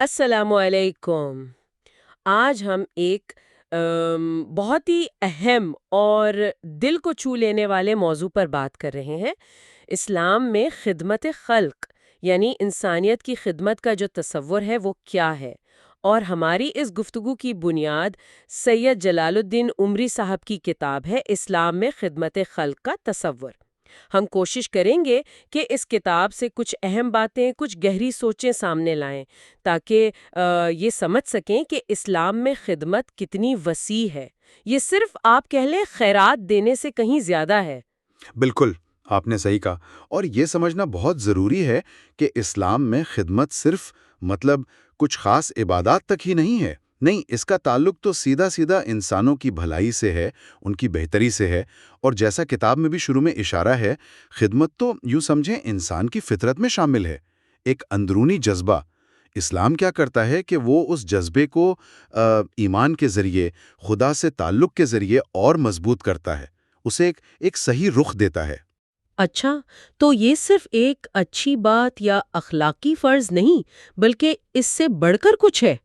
السلام علیکم۔ آج ہم ایک بہت ہی اہم اور دل کو چھو لینے والے موضوع پر بات کر رہے ہیں۔ اسلام میں خدمت خلق یعنی انسانیت کی خدمت کا جو تصور ہے وہ کیا ہے؟ اور ہماری اس گفتگو کی بنیاد سید جلال الدین عمری صاحب کی کتاب ہے اسلام میں خدمت خلق کا تصور۔ ہم کوشش کریں گے کہ اس کتاب سے کچھ اہم باتیں، کچھ گہری سوچیں سامنے لائیں تاکہ یہ سمجھ سکیں کہ اسلام میں خدمت کتنی وسیع ہے۔ یہ صرف آپ کہہ لیں خیرات دینے سے کہیں زیادہ ہے۔ بالکل، آپ نے صحیح کہا۔ اور یہ سمجھنا بہت ضروری ہے کہ اسلام میں خدمت صرف کچھ خاص عبادات تک ہی نہیں ہے۔ نہیں، اس کا تعلق تو سیدھا سیدھا انسانوں کی بھلائی سے ہے، ان کی بہتری سے ہے۔ اور جیسا کتاب میں بھی شروع میں اشارہ ہے، خدمت تو یوں سمجھیں انسان کی فطرت میں شامل ہے، ایک اندرونی جذبہ۔ اسلام کیا کرتا ہے کہ وہ اس جذبے کو ایمان کے ذریعے، خدا سے تعلق کے ذریعے اور مضبوط کرتا ہے، اسے ایک صحیح رخ دیتا ہے۔ اچھا، تو یہ صرف ایک اچھی بات یا اخلاقی فرض نہیں، بلکہ اس سے بڑھ کر کچھ ہے۔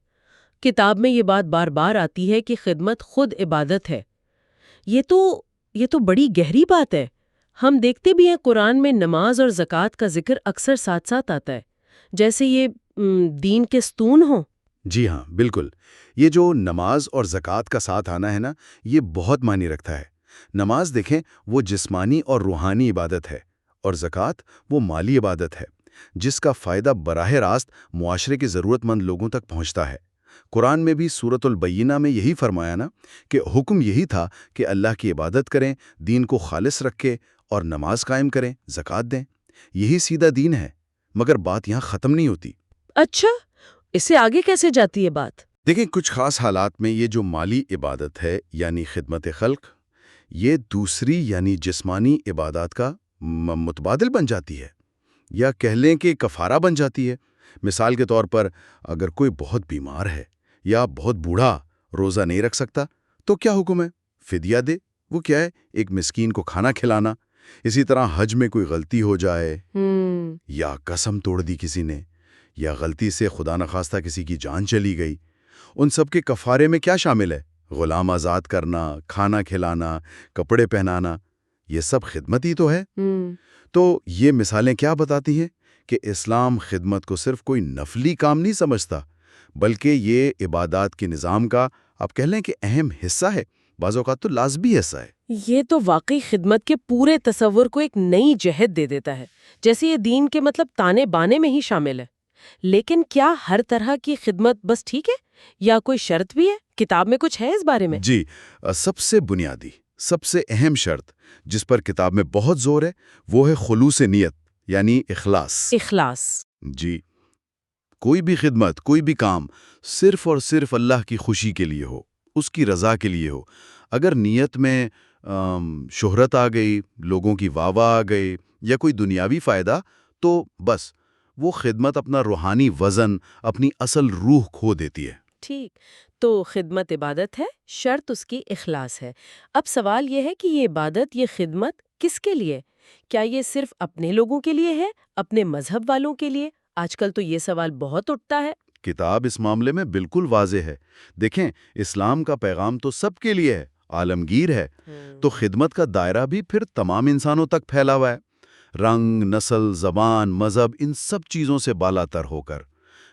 کتاب میں یہ بات بار بار آتی ہے کہ خدمت خود عبادت ہے۔ یہ تو بڑی گہری بات ہے۔ ہم دیکھتے بھی ہیں قرآن میں نماز اور زکوٰۃ کا ذکر اکثر ساتھ ساتھ آتا ہے، جیسے یہ دین کے ستون ہوں۔ جی ہاں، بالکل۔ یہ جو نماز اور زکوٰۃ کا ساتھ آنا ہے نا، یہ بہت معنی رکھتا ہے۔ نماز دیکھیں، وہ جسمانی اور روحانی عبادت ہے، اور زکوٰۃ وہ مالی عبادت ہے، جس کا فائدہ براہ راست معاشرے کے ضرورت مند لوگوں تک پہنچتا ہے۔ قرآن میں بھی سورۃ البینہ میں یہی فرمایا نا کہ حکم یہی تھا کہ اللہ کی عبادت کریں، دین کو خالص رکھیں اور نماز قائم کریں، زکوٰۃ دیں۔ یہی سیدھا دین ہے، مگر بات یہاں ختم نہیں ہوتی۔ اچھا، اس سے آگے کیسے جاتی ہے بات؟ دیکھیں، کچھ خاص حالات میں یہ جو مالی عبادت ہے یعنی خدمت خلق، یہ دوسری یعنی جسمانی عبادات کا متبادل بن جاتی ہے، یا کہہ لیں کہ کفارہ بن جاتی ہے۔ مثال کے طور پر، اگر کوئی بہت بیمار ہے یا بہت بوڑھا روزہ نہیں رکھ سکتا، تو کیا حکم ہے؟ فدیہ دے۔ وہ کیا ہے؟ ایک مسکین کو کھانا کھلانا۔ اسی طرح حج میں کوئی غلطی ہو جائے یا قسم توڑ دی کسی نے، یا غلطی سے خدا نخواستہ کسی کی جان چلی گئی، ان سب کے کفارے میں کیا شامل ہے؟ غلام آزاد کرنا، کھانا کھلانا، کپڑے پہنانا، یہ سب خدمت ہی تو ہے۔ تو یہ مثالیں کیا بتاتی ہیں؟ کہ اسلام خدمت کو صرف کوئی نفلی کام نہیں سمجھتا، بلکہ یہ عبادات کے نظام کا، آپ کہہ لیں کہ اہم حصہ ہے، بعض اوقات تو لازمی حصہ ہے۔ یہ تو واقعی خدمت کے پورے تصور کو ایک نئی جہت دے دیتا ہے، جیسے یہ دین کے تانے بانے میں ہی شامل ہے۔ لیکن کیا ہر طرح کی خدمت بس ٹھیک ہے، یا کوئی شرط بھی ہے؟ کتاب میں کچھ ہے اس بارے میں؟ جی، سب سے بنیادی، سب سے اہم شرط جس پر کتاب میں بہت زور ہے، وہ ہے خلوص نیت، یعنی اخلاص۔ اخلاص۔ جی، کوئی بھی خدمت، کوئی بھی کام صرف اور صرف اللہ کی خوشی کے لیے ہو، اس کی رضا کے لیے ہو۔ اگر نیت میں شہرت آ گئی، لوگوں کی واہ واہ آ گئی، یا کوئی دنیاوی فائدہ، تو بس وہ خدمت اپنا روحانی وزن، اپنی اصل روح کھو دیتی ہے۔ ٹھیک، تو خدمت عبادت ہے، شرط اس کی اخلاص ہے۔ اب سوال یہ ہے کہ یہ عبادت، یہ خدمت کس کے لیے؟ کیا یہ صرف اپنے لوگوں کے لیے ہے، اپنے مذہب والوں کے لیے؟ آج کل تو یہ سوال بہت اٹھتا ہے۔ کتاب اس معاملے میں بالکل واضح ہے۔ دیکھیں، اسلام کا پیغام تو سب کے لیے ہے، عالمگیر ہے۔ تو خدمت کا دائرہ بھی پھر تمام انسانوں تک پھیلا ہوا ہے، رنگ، نسل، زبان، مذہب، ان سب چیزوں سے بالا تر ہو کر۔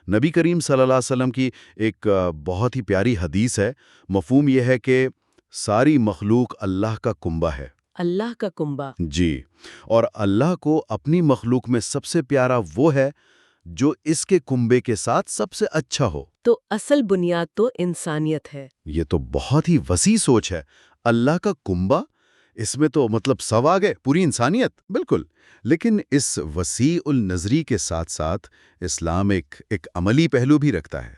نبی کریم صلی اللہ علیہ وسلم کی ایک بہت ہی پیاری حدیث ہے، مفہوم یہ ہے کہ ساری مخلوق اللہ کا کنبہ ہے۔ اللہ کا کنبہ۔ جی، اور اللہ کو اپنی مخلوق میں سب سے پیارا وہ ہے جو اس کے کنبے کے ساتھ سب سے اچھا ہو۔ تو اصل بنیاد تو انسانیت ہے۔ یہ تو بہت ہی وسیع سوچ ہے۔ اللہ کا کنبہ، اس میں تو سب آ گئے، پوری انسانیت، بالکل۔ لیکن اس وسیع النظری کے ساتھ ساتھ اسلام ایک عملی پہلو بھی رکھتا ہے۔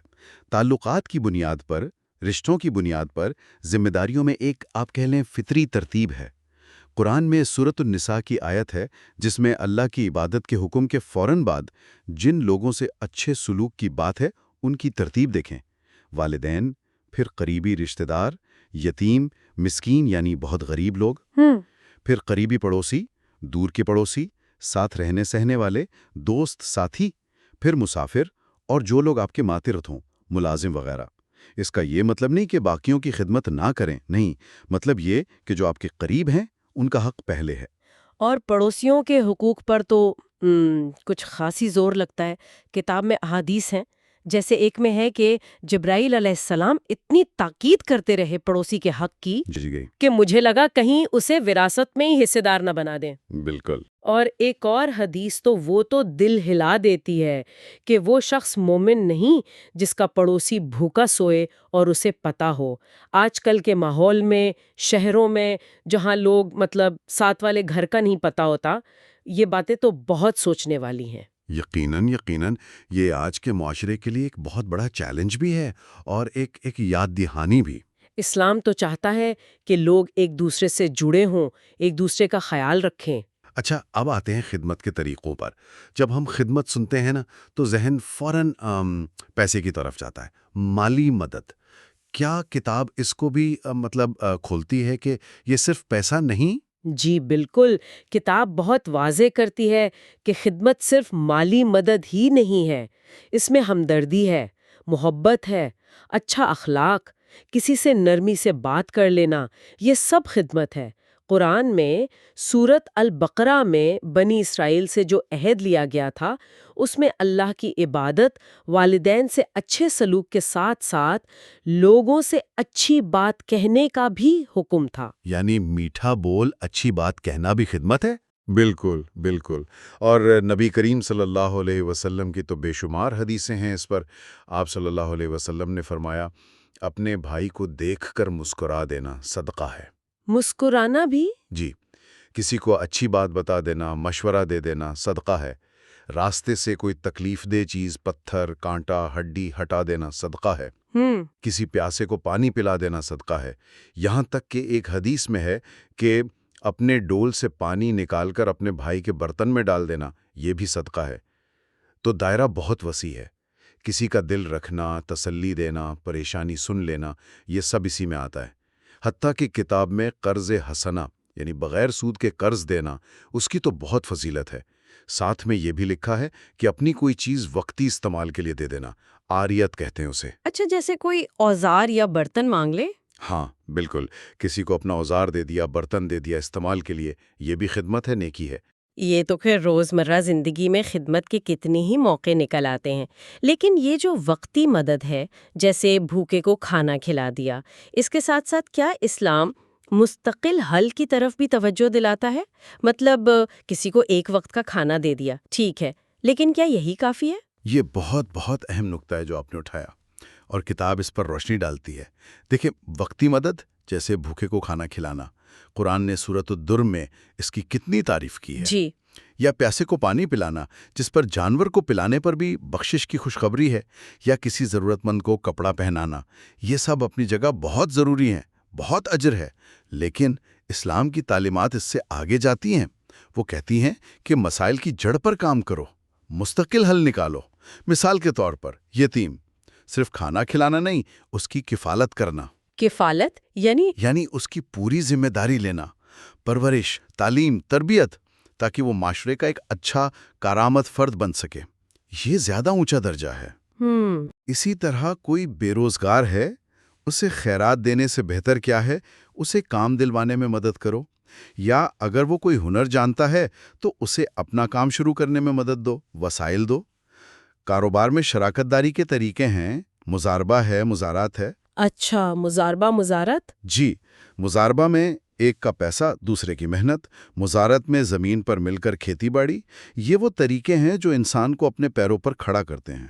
تعلقات کی بنیاد پر، رشتوں کی بنیاد پر، ذمہ داریوں میں ایک، آپ کہہ لیں، فطری ترتیب ہے۔ قرآن میں سورۃ النساء کی آیت ہے جس میں اللہ کی عبادت کے حکم کے فوراً بعد جن لوگوں سے اچھے سلوک کی بات ہے ان کی ترتیب دیکھیں۔ والدین، پھر قریبی رشتہ دار، یتیم، مسکین یعنی بہت غریب لوگ، پھر قریبی پڑوسی، دور کے پڑوسی، ساتھ رہنے سہنے والے، دوست، ساتھی، پھر مسافر، اور جو لوگ آپ کے ماتحت ہوں، ملازم وغیرہ، اس کا یہ مطلب نہیں کہ باقیوں کی خدمت نہ کریں، نہیں، مطلب یہ کہ جو آپ کے قریب ہیں ان کا حق پہلے ہے۔ اور پڑوسیوں کے حقوق پر تو کچھ خاصی زور لگتا ہے۔ کتاب میں احادیث ہیں، جیسے ایک میں ہے کہ جبرائیل علیہ السلام اتنی تاکید کرتے رہے پڑوسی کے حق کی جی گئی، کہ مجھے لگا کہیں اسے وراثت میں ہی حصے دار نہ بنا دیں۔ بالکل۔ اور ایک اور حدیث تو دل ہلا دیتی ہے کہ وہ شخص مومن نہیں جس کا پڑوسی بھوکا سوئے اور اسے پتا ہو۔ آج کل کے ماحول میں، شہروں میں، جہاں لوگ ساتھ والے گھر کا نہیں پتا ہوتا، یہ باتیں تو بہت سوچنے والی ہیں۔ یقیناً یقیناً، یہ آج کے معاشرے کے لیے ایک بہت بڑا چیلنج بھی ہے اور ایک یاد دہانی بھی۔ اسلام تو چاہتا ہے کہ لوگ ایک دوسرے سے جڑے ہوں، ایک دوسرے کا خیال رکھیں۔ اچھا، اب آتے ہیں خدمت کے طریقوں پر۔ جب ہم خدمت سنتے ہیں نا تو ذہن فوراً پیسے کی طرف جاتا ہے، مالی مدد۔ کیا کتاب اس کو بھی کھولتی ہے کہ یہ صرف پیسہ نہیں؟ جی بالکل، کتاب بہت واضح کرتی ہے کہ خدمت صرف مالی مدد ہی نہیں ہے، اس میں ہمدردی ہے، محبت ہے، اچھا اخلاق، کسی سے نرمی سے بات کر لینا، یہ سب خدمت ہے۔ قرآن میں سورت البقرہ میں بنی اسرائیل سے جو عہد لیا گیا تھا، اس میں اللہ کی عبادت، والدین سے اچھے سلوک کے ساتھ ساتھ لوگوں سے اچھی بات کہنے کا بھی حکم تھا۔ یعنی میٹھا بول، اچھی بات کہنا بھی خدمت ہے؟ بالکل بالکل۔ اور نبی کریم صلی اللہ علیہ وسلم کی تو بے شمار حدیثیں ہیں اس پر۔ آپ صلی اللہ علیہ وسلم نے فرمایا، اپنے بھائی کو دیکھ کر مسکرا دینا صدقہ ہے۔ مسکرانا بھی؟ جی، کسی کو اچھی بات بتا دینا، مشورہ دے دینا صدقہ ہے۔ راستے سے کوئی تکلیف دہ چیز، پتھر، کانٹا، ہڈی ہٹا دینا صدقہ ہے۔ کسی پیاسے کو پانی پلا دینا صدقہ ہے۔ یہاں تک کہ ایک حدیث میں ہے کہ اپنے ڈول سے پانی نکال کر اپنے بھائی کے برتن میں ڈال دینا، یہ بھی صدقہ ہے۔ تو دائرہ بہت وسیع ہے۔ کسی کا دل رکھنا، تسلی دینا، پریشانی سن لینا، یہ سب اسی میں آتا ہے۔ حتیٰ کہ کتاب میں قرض حسنہ یعنی بغیر سود کے قرض دینا، اس کی تو بہت فضیلت ہے۔ ساتھ میں یہ بھی لکھا ہے کہ اپنی کوئی چیز وقتی استعمال کے لیے دے دینا، عاریت کہتے ہیں اسے۔ اچھا، جیسے کوئی اوزار یا برتن مانگ لے؟ ہاں بالکل، کسی کو اپنا اوزار دے دیا، برتن دے دیا استعمال کے لیے، یہ بھی خدمت ہے، نیکی ہے۔ یہ تو پھر روزمرہ زندگی میں خدمت کے کتنے ہی موقع نکل آتے ہیں، لیکن یہ جو وقتی مدد ہے، جیسے بھوکے کو کھانا کھلا دیا، اس کے ساتھ ساتھ کیا اسلام مستقل حل کی طرف بھی توجہ دلاتا ہے؟ کسی کو ایک وقت کا کھانا دے دیا، ٹھیک ہے، لیکن کیا یہی کافی ہے؟ یہ بہت بہت اہم نکتہ ہے جو آپ نے اٹھایا، اور کتاب اس پر روشنی ڈالتی ہے۔ دیکھیں، وقتی مدد جیسے بھوکے کو کھانا کھلانا، قرآن نے سورۃ الدر میں اس کی کتنی تعریف کی ہے۔ جی۔ یا پیاسے کو پانی پلانا، جس پر جانور کو پلانے پر بھی بخشش کی خوشخبری ہے، یا کسی ضرورت مند کو کپڑا پہنانا، یہ سب اپنی جگہ بہت ضروری ہیں، بہت اجر ہے۔ لیکن اسلام کی تعلیمات اس سے آگے جاتی ہیں۔ وہ کہتی ہیں کہ مسائل کی جڑ پر کام کرو، مستقل حل نکالو۔ مثال کے طور پر یتیم، صرف کھانا کھلانا نہیں، اس کی کفالت کرنا۔ کفالت یعنی اس کی پوری ذمہ داری لینا، پرورش، تعلیم، تربیت، تاکہ وہ معاشرے کا ایک اچھا کارآمد فرد بن سکے۔ یہ زیادہ اونچا درجہ ہے۔ اسی طرح کوئی بے روزگار ہے، اسے خیرات دینے سے بہتر کیا ہے اسے کام دلوانے میں مدد کرو، یا اگر وہ کوئی ہنر جانتا ہے تو اسے اپنا کام شروع کرنے میں مدد دو، وسائل دو۔ کاروبار میں شراکت داری کے طریقے ہیں، مزاربہ ہے، مزارات ہے۔ اچھا، مزاربہ، مزارت؟ جی، مزاربہ میں ایک کا پیسہ دوسرے کی محنت، مزارت میں زمین پر مل کر کھیتی باڑی۔ یہ وہ طریقے ہیں جو انسان کو اپنے پیروں پر کھڑا کرتے ہیں،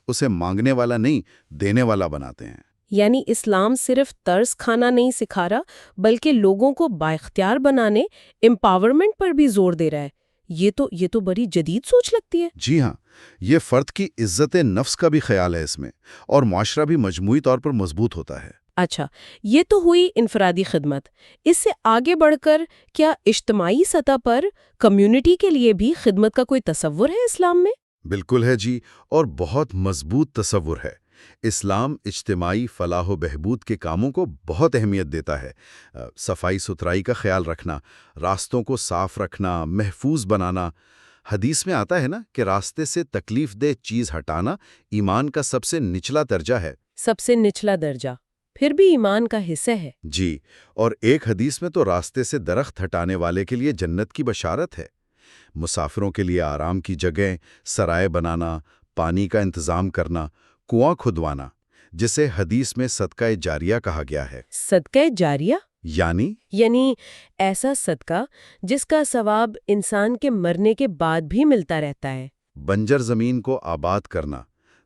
اسے مانگنے والا نہیں، دینے والا بناتے ہیں۔ یعنی اسلام صرف طرز کھانا نہیں سکھا رہا، بلکہ لوگوں کو بااختیار بنانے، امپاورمنٹ پر بھی زور دے رہا ہے۔ یہ تو بڑی جدید سوچ لگتی ہے۔ جی ہاں، یہ فرد کی عزت نفس کا بھی خیال ہے اس میں، اور معاشرہ بھی مجموعی طور پر مضبوط ہوتا ہے۔ اچھا، یہ تو ہوئی انفرادی خدمت۔ اس سے آگے بڑھ کر کیا اجتماعی سطح پر کمیونٹی کے لیے بھی خدمت کا کوئی تصور ہے اسلام میں؟ بالکل ہے جی، اور بہت مضبوط تصور ہے۔ اسلام اجتماعی فلاح و بہبود کے کاموں کو بہت اہمیت دیتا ہے۔ صفائی ستھرائی کا خیال رکھنا، راستوں کو صاف رکھنا، محفوظ بنانا، حدیث میں آتا ہے نا کہ راستے سے تکلیف دہ چیز ہٹانا ایمان کا سب سے نچلا درجہ ہے۔ سب سے نچلا درجہ پھر بھی ایمان کا حصہ ہے۔ جی، اور ایک حدیث میں تو راستے سے درخت ہٹانے والے کے لیے جنت کی بشارت ہے۔ مسافروں کے لیے آرام کی جگہیں، سرائے بنانا، پانی کا انتظام کرنا، کنواں کھدوانا، جسے حدیث میں صدقہ جاریہ کہا گیا ہے۔ صدقہ جاریہ یعنی ایسا صدقہ جس کا ثواب انسان کے مرنے کے بعد بھی ملتا رہتا ہے۔ بنجر زمین کو آباد کرنا،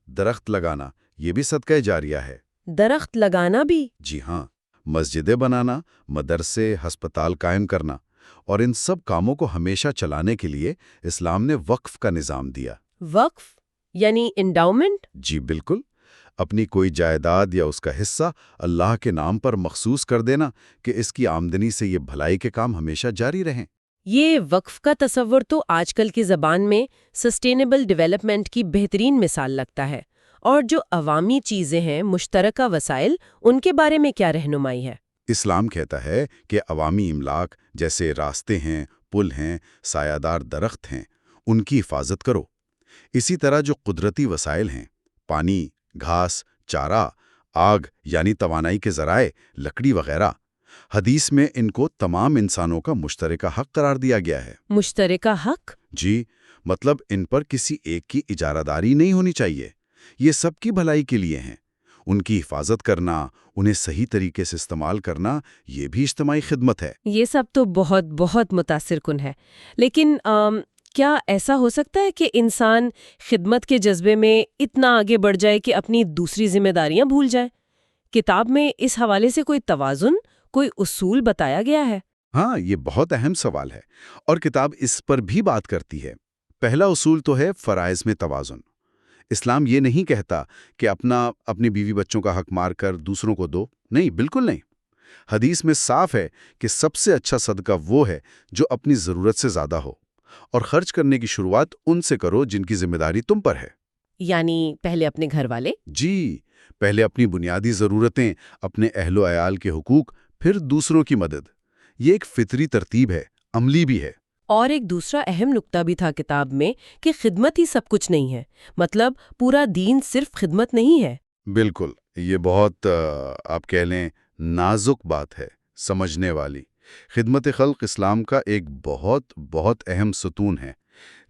درخت لگانا، یہ بھی صدقہ جاریہ ہے۔ درخت لگانا بھی؟ جی ہاں، مسجدیں بنانا، مدرسے، ہسپتال قائم کرنا، اور ان سب کاموں کو ہمیشہ چلانے کے لیے اسلام نے وقف کا نظام دیا۔ وقف یعنی انڈاؤمنٹ؟ جی بالکل، اپنی کوئی جائیداد یا اس کا حصہ اللہ کے نام پر مخصوص کر دینا کہ اس کی آمدنی سے یہ بھلائی کے کام ہمیشہ جاری رہیں۔ یہ وقف کا تصور تو آج کل کی زبان میں سسٹینیبل ڈیولپمنٹ کی بہترین مثال لگتا ہے، اور جو عوامی چیزیں ہیں، مشترکہ وسائل، ان کے بارے میں کیا رہنمائی ہے؟ اسلام کہتا ہے کہ عوامی املاک جیسے راستے ہیں، پل ہیں، سایہ دار درخت ہیں، ان کی حفاظت کرو۔ اسی طرح جو قدرتی وسائل ہیں، پانی، گھاس، چارہ، آگ یعنی توانائی کے ذرائع، لکڑی وغیرہ، حدیث میں ان کو تمام انسانوں کا مشترکہ حق قرار دیا گیا ہے۔ مشترکہ حق؟ جی، مطلب ان پر کسی ایک کی اجارہ داری نہیں ہونی چاہیے، یہ سب کی بھلائی کے لیے ہیں۔ ان کی حفاظت کرنا، انہیں صحیح طریقے سے استعمال کرنا، یہ بھی اجتماعی خدمت ہے۔ یہ سب تو بہت بہت متاثر کن ہے، لیکن کیا ایسا ہو سکتا ہے کہ انسان خدمت کے جذبے میں اتنا آگے بڑھ جائے کہ اپنی دوسری ذمہ داریاں بھول جائے؟ کتاب میں اس حوالے سے کوئی توازن، کوئی اصول بتایا گیا ہے؟ ہاں، یہ بہت اہم سوال ہے، اور کتاب اس پر بھی بات کرتی ہے۔ پہلا اصول تو ہے فرائض میں توازن۔ اسلام یہ نہیں کہتا کہ اپنی بیوی بچوں کا حق مار کر دوسروں کو دو، نہیں، بالکل نہیں۔ حدیث میں صاف ہے کہ سب سے اچھا صدقہ وہ ہے جو اپنی ضرورت سے زیادہ ہو، اور خرچ کرنے کی شروعات ان سے کرو جن کی ذمہ داری تم پر ہے۔ یعنی پہلے اپنے گھر والے؟ جی، پہلے اپنی بنیادی ضرورتیں، اپنے اہل و عیال کے حقوق، پھر دوسروں کی مدد۔ یہ ایک فطری ترتیب ہے، عملی بھی ہے۔ اور ایک دوسرا اہم نکتہ بھی تھا کتاب میں کہ خدمت ہی سب کچھ نہیں ہے، مطلب پورا دین صرف خدمت نہیں ہے۔ بالکل، یہ بہت آپ کہہ لیں نازک بات ہے، سمجھنے والی۔ خدمت خلق اسلام کا ایک بہت بہت اہم ستون ہے،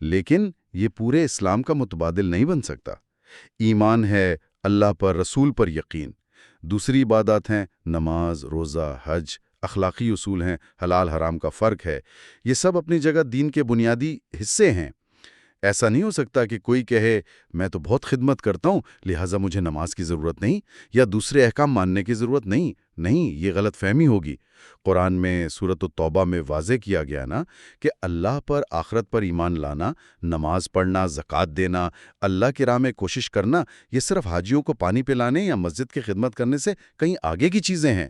لیکن یہ پورے اسلام کا متبادل نہیں بن سکتا۔ ایمان ہے اللہ پر، رسول پر یقین۔ دوسری عبادات ہیں نماز، روزہ، حج، اخلاقی اصول ہیں، حلال حرام کا فرق ہے۔ یہ سب اپنی جگہ دین کے بنیادی حصے ہیں۔ ایسا نہیں ہو سکتا کہ کوئی کہے میں تو بہت خدمت کرتا ہوں لہٰذا مجھے نماز کی ضرورت نہیں یا دوسرے احکام ماننے کی ضرورت نہیں۔ نہیں، یہ غلط فہمی ہوگی۔ قرآن میں سورۃ التوبہ میں واضح کیا گیا نا کہ اللہ پر، آخرت پر ایمان لانا، نماز پڑھنا، زکوٰۃ دینا، اللہ کی راہ میں کوشش کرنا، یہ صرف حاجیوں کو پانی پلانے یا مسجد کی خدمت کرنے سے کہیں آگے کی چیزیں ہیں۔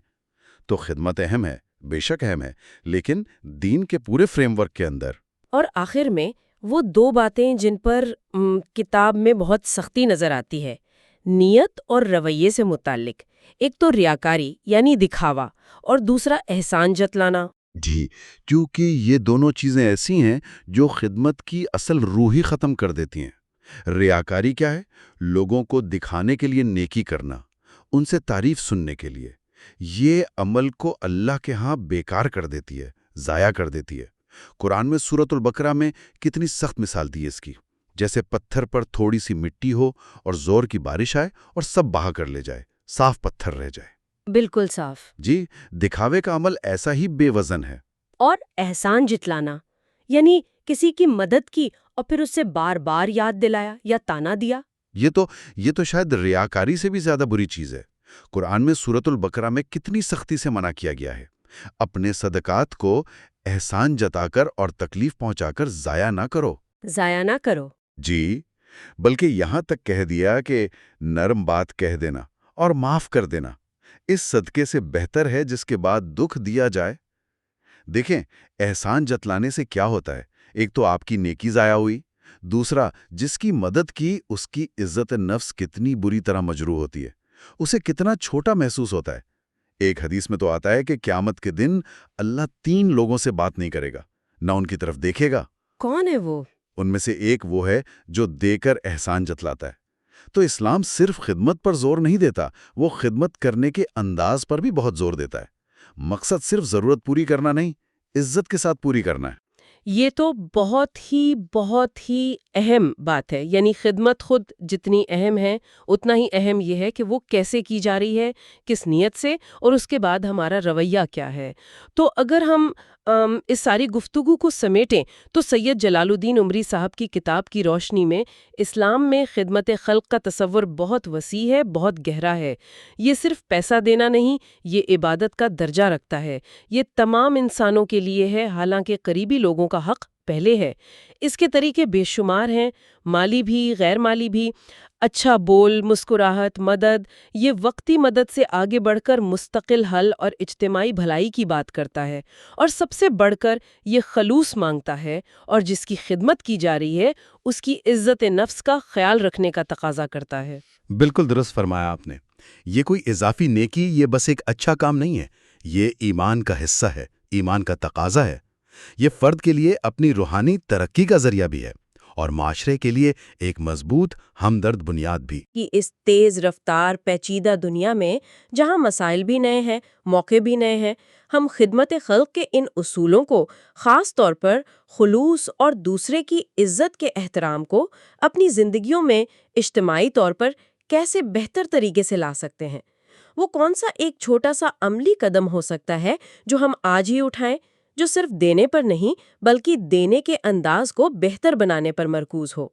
تو خدمت اہم ہے، بے شک اہم ہے، لیکن دین کے پورے فریم ورک کے اندر۔ اور آخر میں وہ دو باتیں جن پر کتاب میں بہت سختی نظر آتی ہے، نیت اور رویے سے متعلق۔ ایک تو ریاکاری یعنی دکھاوا، اور دوسرا احسان جتلانا۔ جی، کیونکہ یہ دونوں چیزیں ایسی ہیں جو خدمت کی اصل روح ہی ختم کر دیتی ہیں۔ ریاکاری کیا ہے؟ لوگوں کو دکھانے کے لیے نیکی کرنا، ان سے تعریف سننے کے لیے۔ یہ عمل کو اللہ کے ہاں بیکار کر دیتی ہے، ضائع کر دیتی ہے۔ قرآن میں سورۃ البقرہ میں کتنی سخت مثال دی ہے اس کی، جیسے پتھر پر تھوڑی سی مٹی ہو اور زور کی بارش آئے اور سب بہا کر لے جائے، صاف پتھر رہ جائے۔ بالکل صاف۔ جی، دکھاوے کا عمل ایسا ہی بے وزن ہے۔ اور احسان جتلانا یعنی کسی کی مدد کی اور پھر اسے بار بار یاد دلایا یا تانا دیا۔ یہ تو شاید ریاکاری سے بھی زیادہ بری چیز ہے۔ قرآن میں سورۃ البقرہ میں کتنی سختی سے منع کیا گیا ہے۔ اپنے صدقات کو احسان جتا کر اور تکلیف پہنچا کر ضائع نہ کرو۔ ضائع نہ کرو۔ جی، بلکہ یہاں تک کہہ دیا کہ نرم بات کہہ دینا اور معاف کر دینا اس صدقے سے بہتر ہے جس کے بعد دکھ دیا جائے۔ دیکھیں، احسان جتلانے سے کیا ہوتا ہے؟ ایک تو آپ کی نیکی ضائع ہوئی، دوسرا جس کی مدد کی اس کی عزت نفس کتنی بری طرح مجروح ہوتی ہے، اسے کتنا چھوٹا محسوس ہوتا ہے۔ ایک حدیث میں تو آتا ہے کہ قیامت کے دن اللہ 3 لوگوں سے بات نہیں کرے گا، نہ ان کی طرف دیکھے گا۔ کون ہے وہ؟ ان میں سے ایک وہ ہے جو دے کر احسان جتلاتا ہے۔ تو اسلام صرف خدمت پر زور نہیں دیتا، وہ خدمت کرنے کے انداز پر بھی بہت زور دیتا ہے۔ مقصد صرف ضرورت پوری کرنا نہیں، عزت کے ساتھ پوری کرنا ہے۔ یہ تو بہت ہی اہم بات ہے، یعنی خدمت خود جتنی اہم ہے اتنا ہی اہم یہ ہے کہ وہ کیسے کی جا رہی ہے، کس نیت سے، اور اس کے بعد ہمارا رویہ کیا ہے۔ تو اگر ہم اس ساری گفتگو کو سمیٹیں تو سید جلال الدین عمری صاحب کی کتاب کی روشنی میں اسلام میں خدمت خلق کا تصور بہت وسیع ہے، بہت گہرا ہے۔ یہ صرف پیسہ دینا نہیں، یہ عبادت کا درجہ رکھتا ہے۔ یہ تمام انسانوں کے لیے ہے، حالانکہ قریبی لوگوں کا حق پہلے ہے۔ اس کے طریقے بے شمار ہیں، مالی بھی، غیر مالی بھی۔ اچھا بول، مسکراہٹ، مدد، یہ وقتی مدد سے آگے بڑھ کر مستقل حل اور اجتماعی بھلائی کی بات کرتا ہے، اور سب سے بڑھ کر یہ خلوص مانگتا ہے، اور جس کی خدمت کی جا رہی ہے اس کی عزت نفس کا خیال رکھنے کا تقاضا کرتا ہے۔ بالکل درست فرمایا آپ نے۔ یہ کوئی اضافی نیکی، یہ بس ایک اچھا کام نہیں ہے، یہ ایمان کا حصہ ہے، ایمان کا تقاضا ہے۔ یہ فرد کے لیے اپنی روحانی ترقی کا ذریعہ بھی ہے، اور معاشرے کے لیے ایک مضبوط ہمدرد بنیاد بھی۔ کہ اس تیز رفتار پیچیدہ دنیا میں جہاں مسائل بھی نئے ہیں، موقع بھی نئے ہیں، ہم خدمت خلق کے ان اصولوں کو، خاص طور پر خلوص اور دوسرے کی عزت کے احترام کو، اپنی زندگیوں میں اجتماعی طور پر کیسے بہتر طریقے سے لا سکتے ہیں؟ وہ کون سا ایک چھوٹا سا عملی قدم ہو سکتا ہے جو ہم آج ہی اٹھائیں، جو صرف دینے پر نہیں بلکہ دینے کے انداز کو بہتر بنانے پر مرکوز ہو؟